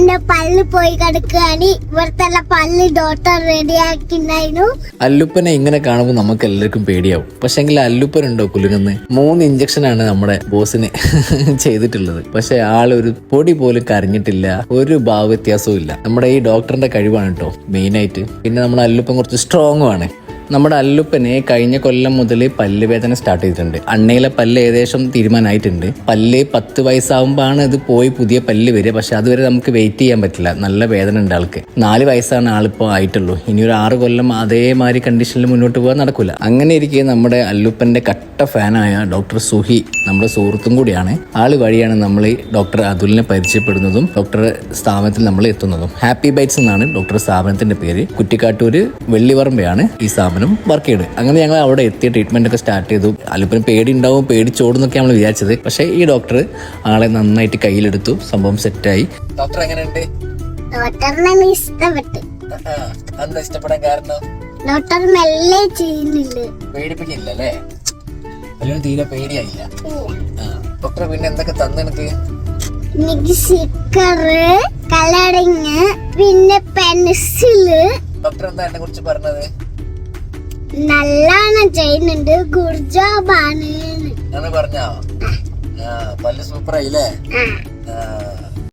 എന്റെ പല്ല് പോയി കിടക്കുകയാണ്. ഇവിടുത്തെ പല്ല് ഡോക്ടർ റെഡിയാക്കിണ്ടായിരുന്നു. അല്ലുപ്പനെ ഇങ്ങനെ കാണുമ്പോൾ നമുക്ക് എല്ലാവർക്കും പേടിയാവും. പക്ഷെങ്കിൽ അല്ലുപ്പനുണ്ടോ കുലുങ്ങുന്ന് 3 ഇഞ്ചക്ഷനാണ് നമ്മുടെ ബോസിന് ചെയ്തിട്ടുള്ളത്. പക്ഷെ ആളൊരു പൊടി പോലും കരഞ്ഞിട്ടില്ല, ഒരു ഭാവ വ്യത്യാസവും ഇല്ല. നമ്മുടെ ഈ ഡോക്ടറിന്റെ കഴിവാണ് കേട്ടോ മെയിനായിട്ട്. പിന്നെ നമ്മുടെ അല്ലുപ്പൻ കുറച്ച് സ്ട്രോങ്ങും ആണ്. നമ്മുടെ അല്ലുപ്പനെ കഴിഞ്ഞ കൊല്ലം മുതൽ പല്ല് വേദന സ്റ്റാർട്ട് ചെയ്തിട്ടുണ്ട്. അണ്ണയിലെ പല്ല് ഏകദേശം തീരുമാനമായിട്ടുണ്ട്. പല്ല് 10 വയസ്സാകുമ്പോഴാണ് ഇത് പോയി പുതിയ പല്ല് വരിക. പക്ഷെ അതുവരെ നമുക്ക് വെയിറ്റ് ചെയ്യാൻ പറ്റില്ല, നല്ല വേദന ഉണ്ട് ആൾക്ക്. 4 വയസ്സാണ് ആളിപ്പോൾ ആയിട്ടുള്ളൂ. ഇനി ഒരു 6 കൊല്ലം അതേമാതിരി കണ്ടീഷനിൽ മുന്നോട്ട് പോകാൻ നടക്കില്ല. അങ്ങനെ ഇരിക്കെ നമ്മുടെ അല്ലുപ്പന്റെ കട്ട ഫാനായ ഡോക്ടർ സുഹി നമ്മുടെ സുഹൃത്തും കൂടിയാണ്. ആള് വഴിയാണ് നമ്മൾ ഡോക്ടർ അതുലിനെ പരിചയപ്പെടുന്നതും ഡോക്ടർ സ്ഥാപനത്തിൽ നമ്മൾ എത്തുന്നതും. ഹാപ്പി ബൈറ്റ്സ് എന്നാണ് ഡോക്ടർ സ്ഥാപനത്തിന്റെ പേര്. കുറ്റിക്കാട്ടൂര് വെള്ളിവറമ്പയാണ് ഈ സ്ഥാപനം വർക്ക് ചെയ്ത്. അങ്ങനെ ഞങ്ങൾ അവിടെ എത്തിയ ട്രീറ്റ്മെന്റ് ഒക്കെ സ്റ്റാർട്ട് ചെയ്തു. അല്ലുപ്പന് പേടി ഉണ്ടാവും, പേടിച്ചോടുന്നൊക്കെ നമ്മൾ വിചാരിച്ചത്. പക്ഷേ ഈ ഡോക്ടർ ആളെ നന്നായിട്ട് കയ്യിലെടുത്തു, സംഭവം സെറ്റായി. ഡോക്ടർ എങ്ങനെയുണ്ട്? ഡോക്ടറിനെ ഇഷ്ടപ്പെട്ടു. എന്താ ഇഷ്ടപ്പെടാൻ കാരണം? ഡോക്ടർ മെല്ലെ ചെയ്യുന്നില്ല, പേടിപ്പിക്കില്ലല്ലേ? അല്ലെങ്കിൽ തീരെ പേടിയായില്ല. ഡോക്ടർ പിന്നെ എന്തൊക്കെ തന്നെനിക്ക്? എനിക്ക് സ്റ്റിക്കറ്, കളറിങ്, പിന്നെ പെൻസില്. ഡോക്ടർ എന്താ എന്നെ കുറിച്ച് പറഞ്ഞത്? നല്ലോണം ചെയ്യുന്നുണ്ട്, ഗുഡ് ജോബ് ആണ് പറഞ്ഞോ? പല്ല് സൂപ്പർ ആയില്ലേ?